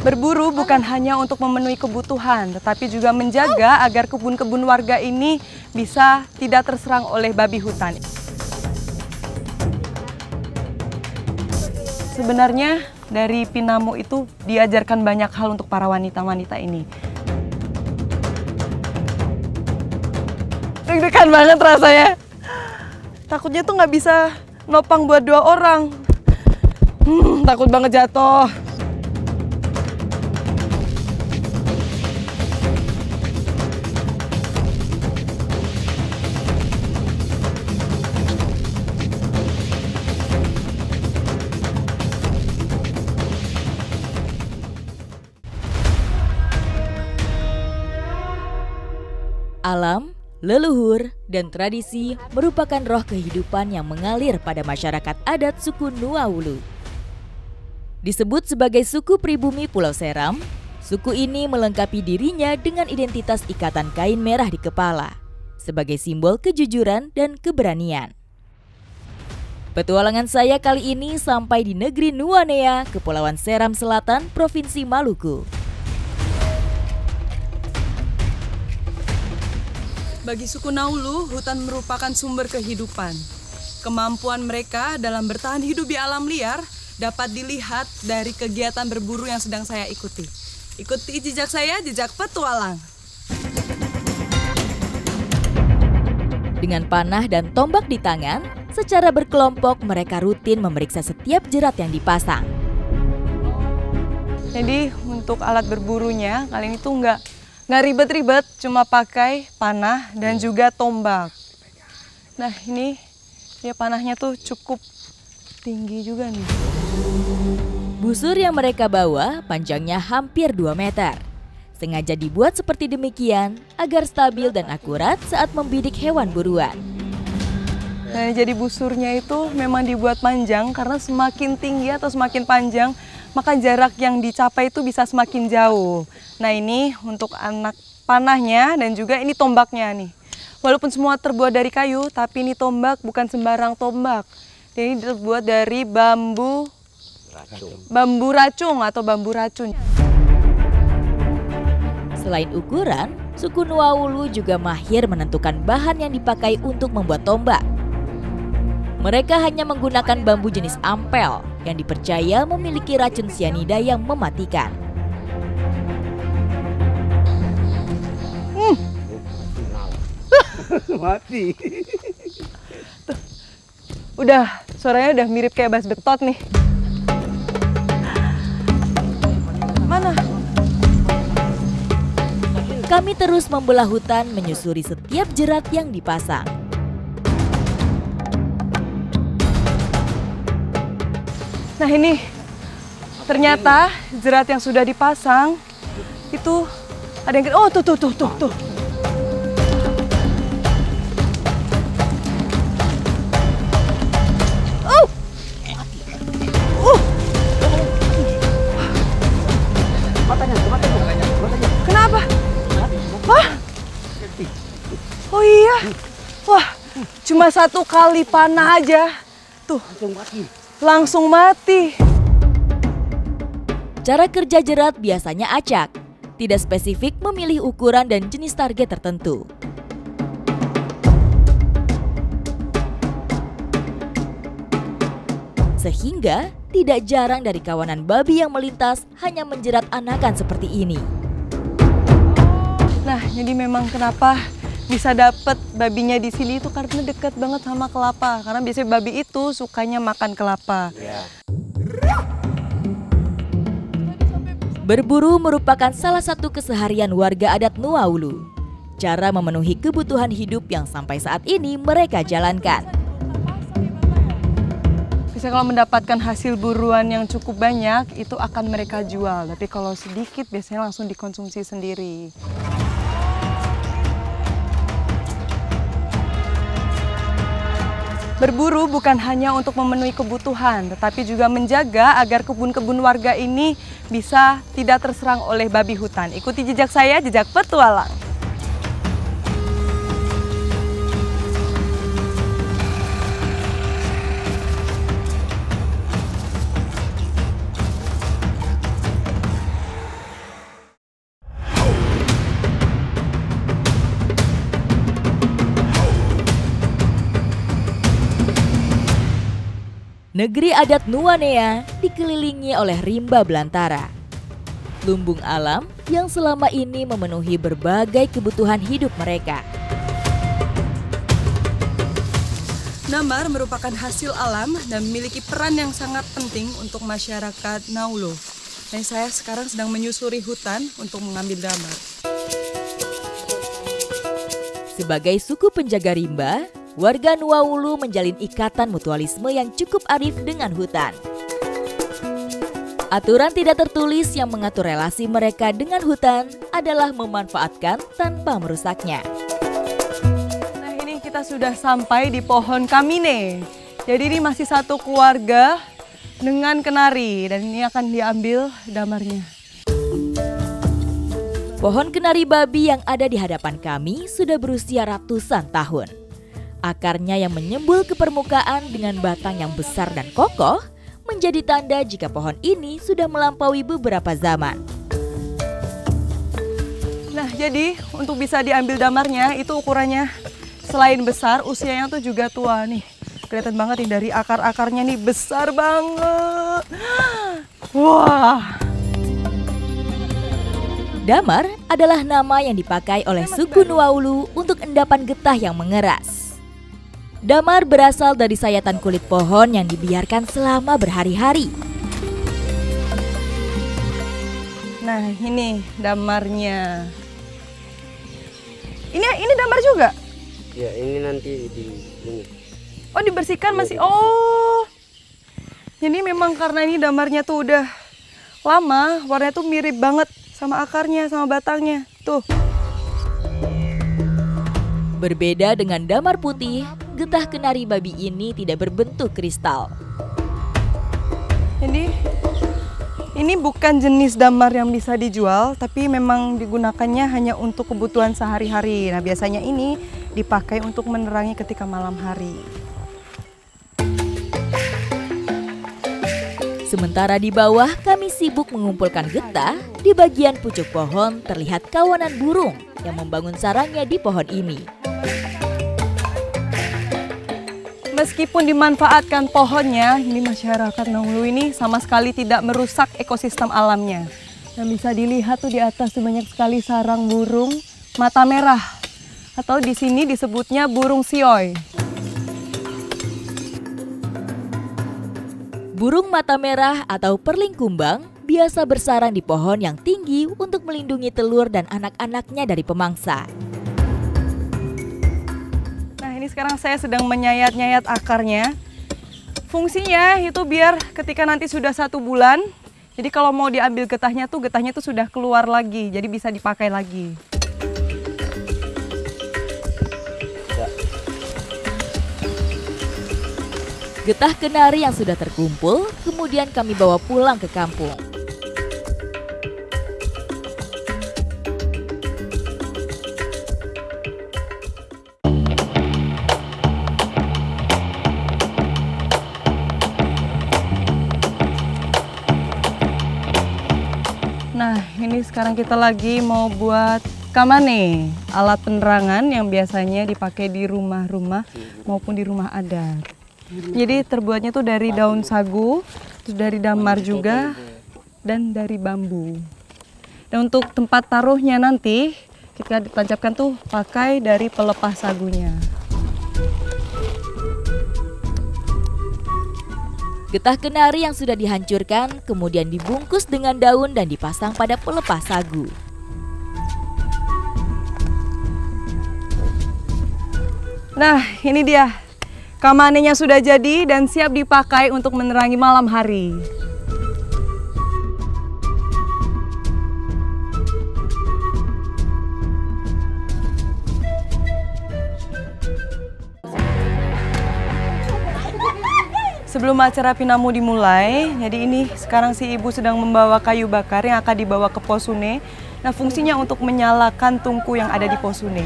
Berburu bukan hanya untuk memenuhi kebutuhan, tetapi juga menjaga agar kebun-kebun warga ini bisa tidak terserang oleh babi hutan. Sebenarnya dari Pinamo itu diajarkan banyak hal untuk para wanita-wanita ini. Deg-degan banget rasanya. Takutnya tuh nggak bisa nopang buat 2 orang. Takut banget jatuh. Alam, leluhur, dan tradisi merupakan roh kehidupan yang mengalir pada masyarakat adat suku Nuawulu. Disebut sebagai suku pribumi Pulau Seram, suku ini melengkapi dirinya dengan identitas ikatan kain merah di kepala, sebagai simbol kejujuran dan keberanian. Petualangan saya kali ini sampai di negeri Nuanea, Kepulauan Seram Selatan, Provinsi Maluku. Bagi suku Naulu, hutan merupakan sumber kehidupan. Kemampuan mereka dalam bertahan hidup di alam liar dapat dilihat dari kegiatan berburu yang sedang saya ikuti. Ikuti jejak saya, jejak petualang. Dengan panah dan tombak di tangan, secara berkelompok mereka rutin memeriksa setiap jerat yang dipasang. Jadi untuk alat berburunya kali ini tuh nggak ribet-ribet, cuma pakai panah dan juga tombak. Nah ini ya panahnya tuh cukup tinggi juga nih. Busur yang mereka bawa panjangnya hampir 2 meter. Sengaja dibuat seperti demikian agar stabil dan akurat saat membidik hewan buruan. Nah jadi busurnya itu memang dibuat panjang karena semakin tinggi atau semakin panjang maka jarak yang dicapai itu bisa semakin jauh. Nah ini untuk anak panahnya dan juga ini tombaknya nih. Walaupun semua terbuat dari kayu, tapi ini tombak bukan sembarang tombak. Ini terbuat dari bambu racung atau bambu racun. Selain ukuran, suku Nuawulu juga mahir menentukan bahan yang dipakai untuk membuat tombak. Mereka hanya menggunakan bambu jenis ampel yang dipercaya memiliki racun sianida yang mematikan. Mati. Udah, suaranya udah mirip kayak bass betot nih. Mana? Kami terus membelah hutan menyusuri setiap jerat yang dipasang. Nah ini ternyata jerat yang sudah dipasang itu ada yang oh tuh. Kenapa? Wah. Oh iya. Wah, cuma 1 kali panah aja. Tuh. Langsung mati. Cara kerja jerat biasanya acak, tidak spesifik memilih ukuran dan jenis target tertentu. Sehingga tidak jarang dari kawanan babi yang melintas hanya menjerat anakan seperti ini. Nah, jadi memang kenapa bisa dapet babinya di sini itu karena dekat banget sama kelapa. Karena biasanya babi itu sukanya makan kelapa. Berburu merupakan salah satu keseharian warga adat Nuawulu. Cara memenuhi kebutuhan hidup yang sampai saat ini mereka jalankan. Biasanya kalau mendapatkan hasil buruan yang cukup banyak, itu akan mereka jual. Tapi kalau sedikit biasanya langsung dikonsumsi sendiri. Berburu bukan hanya untuk memenuhi kebutuhan, tetapi juga menjaga agar kebun-kebun warga ini bisa tidak terserang oleh babi hutan. Ikuti jejak saya, jejak petualang. Negeri adat Nuanea dikelilingi oleh rimba belantara, lumbung alam yang selama ini memenuhi berbagai kebutuhan hidup mereka. Damar merupakan hasil alam dan memiliki peran yang sangat penting untuk masyarakat Naulu. Dan saya sekarang sedang menyusuri hutan untuk mengambil damar. Sebagai suku penjaga rimba, warga Nuaulu menjalin ikatan mutualisme yang cukup arif dengan hutan. Aturan tidak tertulis yang mengatur relasi mereka dengan hutan adalah memanfaatkan tanpa merusaknya. Nah, ini kita sudah sampai di pohon kamine. Jadi ini masih satu keluarga dengan kenari dan ini akan diambil damarnya. Pohon kenari babi yang ada di hadapan kami sudah berusia ratusan tahun. Akarnya yang menyembul ke permukaan dengan batang yang besar dan kokoh menjadi tanda jika pohon ini sudah melampaui beberapa zaman. Nah, jadi untuk bisa diambil damarnya itu ukurannya selain besar, usianya tuh juga tua nih. Kelihatan banget nih dari akar-akarnya nih besar banget. Wah. Damar adalah nama yang dipakai oleh suku Nuaulu untuk endapan getah yang mengeras. Damar berasal dari sayatan kulit pohon yang dibiarkan selama berhari-hari. Nah, ini damarnya. Ini damar juga? Ya, ini nanti ini. Oh, dibersihkan masih. Oh. Jadi memang karena ini damarnya tuh udah lama, warnanya tuh mirip banget sama akarnya, sama batangnya. Tuh. Berbeda dengan damar putih, getah kenari babi ini tidak berbentuk kristal. Jadi ini bukan jenis damar yang bisa dijual, tapi memang digunakannya hanya untuk kebutuhan sehari-hari. Nah, biasanya ini dipakai untuk menerangi ketika malam hari. Sementara di bawah kami sibuk mengumpulkan getah, di bagian pucuk pohon terlihat kawanan burung yang membangun sarangnya di pohon ini. Meskipun dimanfaatkan pohonnya, ini masyarakat Naulu ini sama sekali tidak merusak ekosistem alamnya. Dan bisa dilihat tuh di atas tuh banyak sekali sarang burung mata merah. Atau di sini disebutnya burung sioy. Burung mata merah atau perling kumbang biasa bersarang di pohon yang tinggi untuk melindungi telur dan anak-anaknya dari pemangsa. Nah, ini sekarang saya sedang menyayat-nyayat akarnya. Fungsinya itu biar ketika nanti sudah 1 bulan, jadi kalau mau diambil getahnya tuh sudah keluar lagi, jadi bisa dipakai lagi. Getah kenari yang sudah terkumpul, kemudian kami bawa pulang ke kampung. Nah, ini sekarang kita lagi mau buat kamane, alat penerangan yang biasanya dipakai di rumah-rumah maupun di rumah adat. Jadi terbuatnya tuh dari daun sagu, terus dari damar juga, dan dari bambu. Dan untuk tempat taruhnya nanti, kita ditancapkan tuh pakai dari pelepah sagunya. Getah kenari yang sudah dihancurkan kemudian dibungkus dengan daun dan dipasang pada pelepah sagu. Nah, ini dia. Kamanenya sudah jadi dan siap dipakai untuk menerangi malam hari. Sebelum acara Pinamu dimulai, jadi ini sekarang si ibu sedang membawa kayu bakar yang akan dibawa ke Posune. Nah, fungsinya untuk menyalakan tungku yang ada di Posune.